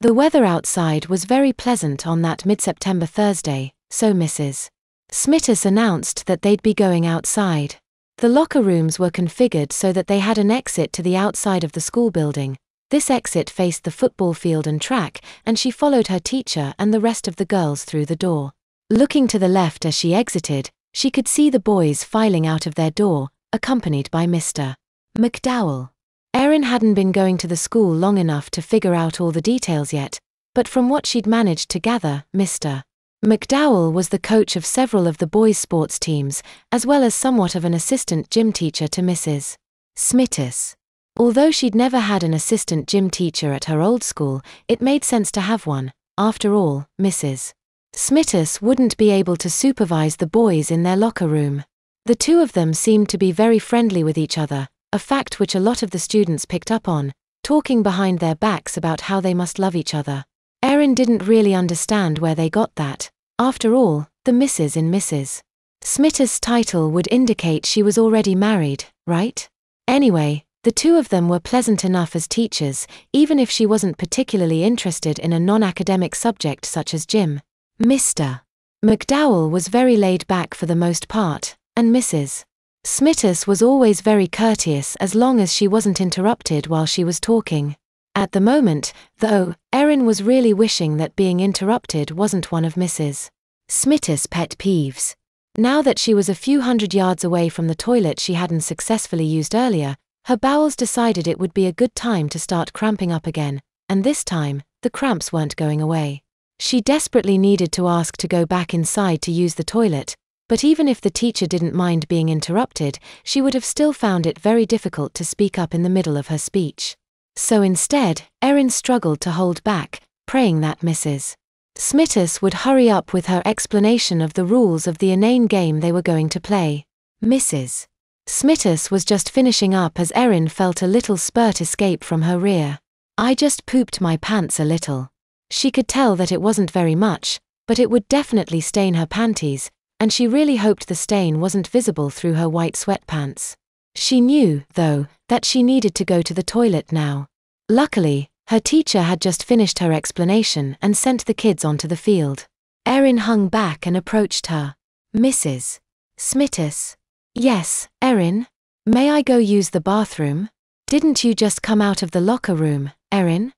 The weather outside was very pleasant on that mid-September Thursday, so Mrs. Smithers announced that they'd be going outside. The locker rooms were configured so that they had an exit to the outside of the school building. This exit faced the football field and track, and she followed her teacher and the rest of the girls through the door. Looking to the left as she exited, she could see the boys filing out of their door, accompanied by Mr. McDowell. Erin hadn't been going to the school long enough to figure out all the details yet, but from what she'd managed to gather, Mr. McDowell was the coach of several of the boys' sports teams, as well as somewhat of an assistant gym teacher to Mrs. Smithers. Although she'd never had an assistant gym teacher at her old school, it made sense to have one. After all, Mrs. Smithers wouldn't be able to supervise the boys in their locker room. The two of them seemed to be very friendly with each other, a fact which a lot of the students picked up on, talking behind their backs about how they must love each other. Erin didn't really understand where they got that. After all, the Mrs. in Mrs. Smithers' title would indicate she was already married, right? Anyway, the two of them were pleasant enough as teachers, even if she wasn't particularly interested in a non-academic subject such as gym. Mr. McDowell was very laid back for the most part, and Mrs. Smithers was always very courteous as long as she wasn't interrupted while she was talking. At the moment, though, Erin was really wishing that being interrupted wasn't one of Mrs. Smithers' pet peeves. Now that she was a few hundred yards away from the toilet she hadn't successfully used earlier, her bowels decided it would be a good time to start cramping up again, and this time, the cramps weren't going away. She desperately needed to ask to go back inside to use the toilet, but even if the teacher didn't mind being interrupted, she would have still found it very difficult to speak up in the middle of her speech. So instead, Erin struggled to hold back, praying that Mrs. Smithers would hurry up with her explanation of the rules of the inane game they were going to play. Mrs. Smithers was just finishing up as Erin felt a little spurt escape from her rear. "I just pooped my pants a little." She could tell that it wasn't very much, but it would definitely stain her panties, and she really hoped the stain wasn't visible through her white sweatpants. She knew, though, that she needed to go to the toilet now. Luckily, her teacher had just finished her explanation and sent the kids onto the field. Erin hung back and approached her. "Mrs. Smithers?" "Yes, Erin? May I go use the bathroom?" "Didn't you just come out of the locker room, Erin?"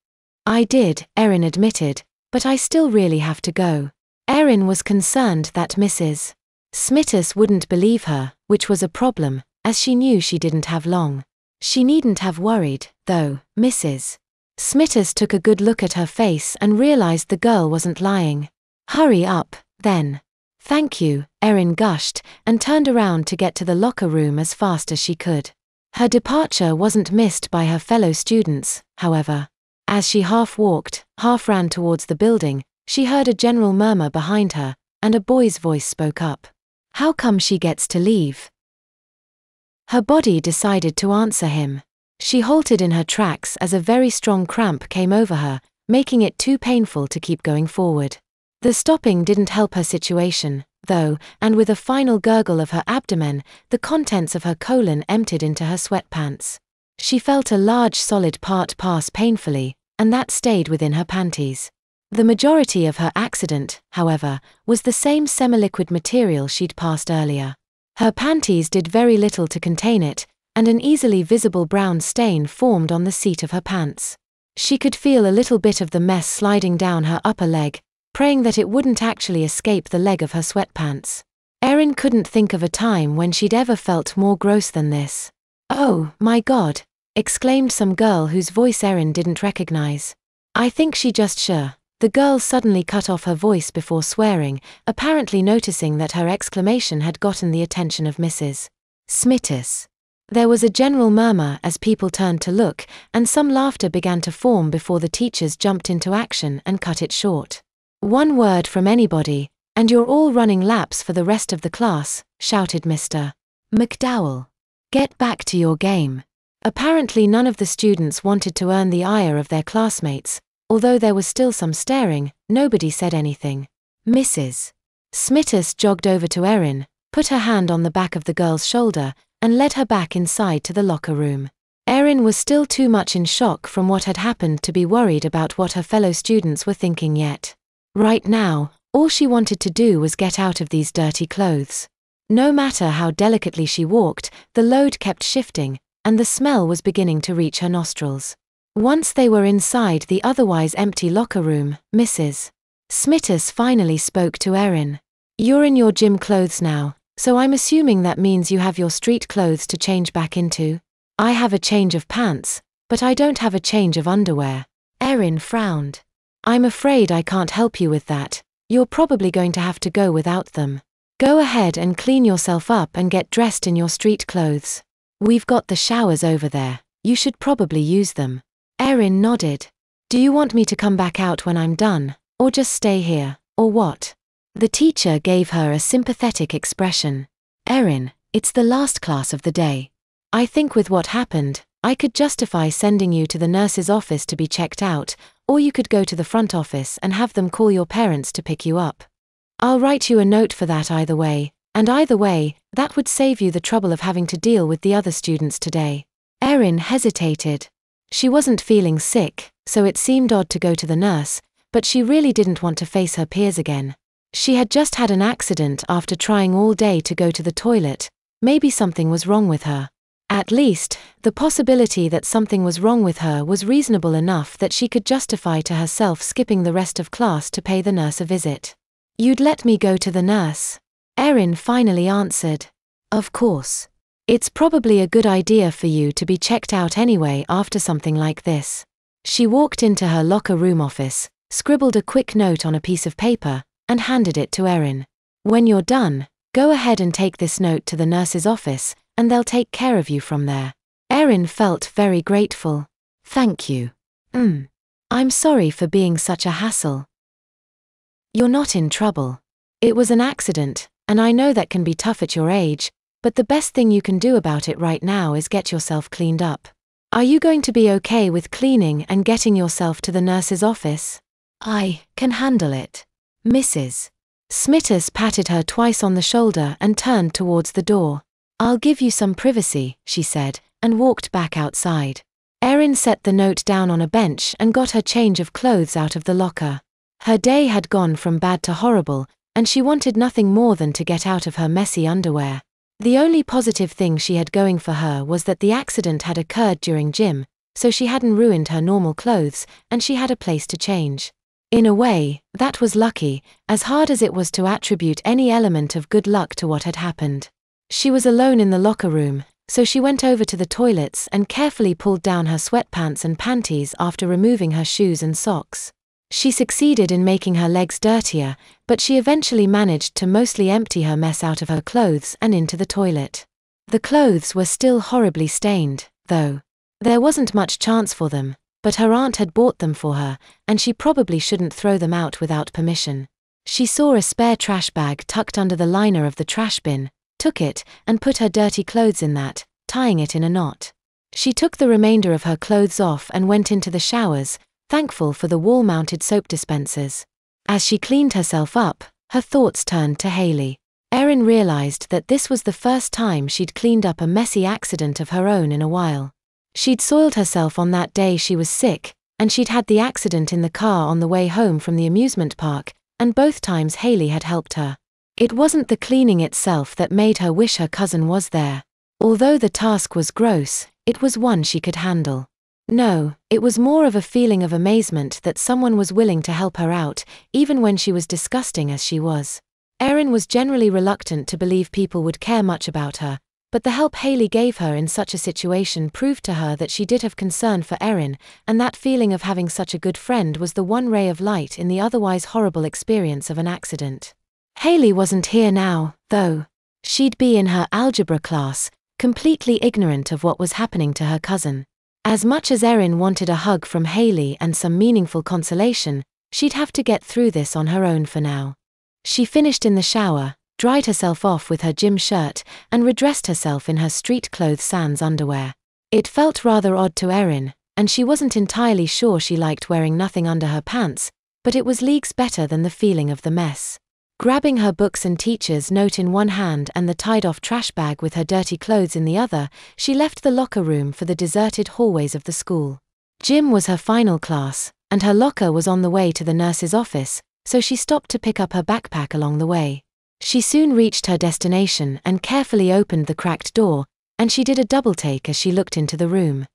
"I did," Erin admitted, "but I still really have to go." Erin was concerned that Mrs. Smithers wouldn't believe her, which was a problem, as she knew she didn't have long. She needn't have worried, though. Mrs. Smithers took a good look at her face and realized the girl wasn't lying. "Hurry up, then." "Thank you," Erin gushed, and turned around to get to the locker room as fast as she could. Her departure wasn't missed by her fellow students, however. As she half walked, half ran towards the building, she heard a general murmur behind her, and a boy's voice spoke up. "How come she gets to leave?" Her body decided to answer him. She halted in her tracks as a very strong cramp came over her, making it too painful to keep going forward. The stopping didn't help her situation, though, and with a final gurgle of her abdomen, the contents of her colon emptied into her sweatpants. She felt a large solid part pass painfully, and that stayed within her panties. The majority of her accident, however, was the same semi-liquid material she'd passed earlier. Her panties did very little to contain it, and an easily visible brown stain formed on the seat of her pants. She could feel a little bit of the mess sliding down her upper leg, praying that it wouldn't actually escape the leg of her sweatpants. Erin couldn't think of a time when she'd ever felt more gross than this. "Oh, my God!" exclaimed some girl whose voice Erin didn't recognize. "I think she just sure." The girl suddenly cut off her voice before swearing, apparently noticing that her exclamation had gotten the attention of Mrs. Smithers. There was a general murmur as people turned to look, and some laughter began to form before the teachers jumped into action and cut it short. "One word from anybody, and you're all running laps for the rest of the class," shouted Mr. McDowell. "Get back to your game." Apparently none of the students wanted to earn the ire of their classmates. Although there was still some staring, nobody said anything. Mrs. Smithers jogged over to Erin, put her hand on the back of the girl's shoulder, and led her back inside to the locker room. Erin Erin was still too much in shock from what had happened to be worried about what her fellow students were thinking yet. Right now, all she wanted to do was get out of these dirty clothes. No matter how delicately she walked, the load kept shifting, and the smell was beginning to reach her nostrils. Once they were inside the otherwise empty locker room, Mrs. Smithers finally spoke to Erin. "You're in your gym clothes now, so I'm assuming that means you have your street clothes to change back into?" "I have a change of pants, but I don't have a change of underwear." Erin frowned. "I'm afraid I can't help you with that. You're probably going to have to go without them. Go ahead and clean yourself up and get dressed in your street clothes. We've got the showers over there. You should probably use them." Erin nodded. "Do you want me to come back out when I'm done, or just stay here, or what?" The teacher gave her a sympathetic expression. "Erin, it's the last class of the day. I think with what happened, I could justify sending you to the nurse's office to be checked out, or you could go to the front office and have them call your parents to pick you up. I'll write you a note for that either way, and either way, that would save you the trouble of having to deal with the other students today." Erin hesitated. She wasn't feeling sick, so it seemed odd to go to the nurse, but she really didn't want to face her peers again. She had just had an accident after trying all day to go to the toilet. Maybe something was wrong with her. At least, the possibility that something was wrong with her was reasonable enough that she could justify to herself skipping the rest of class to pay the nurse a visit. "You'd let me go to the nurse?" Erin finally answered. "Of course. It's probably a good idea for you to be checked out anyway after something like this." She walked into her locker room office, scribbled a quick note on a piece of paper, and handed it to Erin. "When you're done, go ahead and take this note to the nurse's office, and they'll take care of you from there." Erin felt very grateful. "Thank you. I'm sorry for being such a hassle." "You're not in trouble. It was an accident, and I know that can be tough at your age, but the best thing you can do about it right now is get yourself cleaned up. Are you going to be okay with cleaning and getting yourself to the nurse's office?" "I can handle it." Mrs. Smithers patted her twice on the shoulder and turned towards the door. "I'll give you some privacy," she said, and walked back outside. Erin set the note down on a bench and got her change of clothes out of the locker. Her day had gone from bad to horrible, and she wanted nothing more than to get out of her messy underwear. The only positive thing she had going for her was that the accident had occurred during gym, so she hadn't ruined her normal clothes, and she had a place to change. In a way, that was lucky, as hard as it was to attribute any element of good luck to what had happened. She was alone in the locker room, so she went over to the toilets and carefully pulled down her sweatpants and panties after removing her shoes and socks. She succeeded in making her legs dirtier, but she eventually managed to mostly empty her mess out of her clothes and into the toilet. The clothes were still horribly stained, though. There wasn't much chance for them, but her aunt had bought them for her, and she probably shouldn't throw them out without permission. She saw a spare trash bag tucked under the liner of the trash bin, took it, and put her dirty clothes in that, tying it in a knot. She took the remainder of her clothes off and went into the showers, thankful for the wall-mounted soap dispensers. As she cleaned herself up, her thoughts turned to Haley. Erin realized that this was the first time she'd cleaned up a messy accident of her own in a while. She'd soiled herself on that day she was sick, and she'd had the accident in the car on the way home from the amusement park, and both times Haley had helped her. It wasn't the cleaning itself that made her wish her cousin was there. Although the task was gross, it was one she could handle. No, it was more of a feeling of amazement that someone was willing to help her out, even when she was disgusting as she was. Erin was generally reluctant to believe people would care much about her, but the help Haley gave her in such a situation proved to her that she did have concern for Erin, and that feeling of having such a good friend was the one ray of light in the otherwise horrible experience of an accident. Haley wasn't here now, though. She'd be in her algebra class, completely ignorant of what was happening to her cousin. As much as Erin wanted a hug from Haley and some meaningful consolation, she'd have to get through this on her own for now. She finished in the shower, dried herself off with her gym shirt, and redressed herself in her street clothes sans underwear. It felt rather odd to Erin, and she wasn't entirely sure she liked wearing nothing under her pants, but it was leagues better than the feeling of the mess. Grabbing her books and teacher's note in one hand and the tied-off trash bag with her dirty clothes in the other, she left the locker room for the deserted hallways of the school. Gym was her final class, and her locker was on the way to the nurse's office, so she stopped to pick up her backpack along the way. She soon reached her destination and carefully opened the cracked door, and she did a double-take as she looked into the room.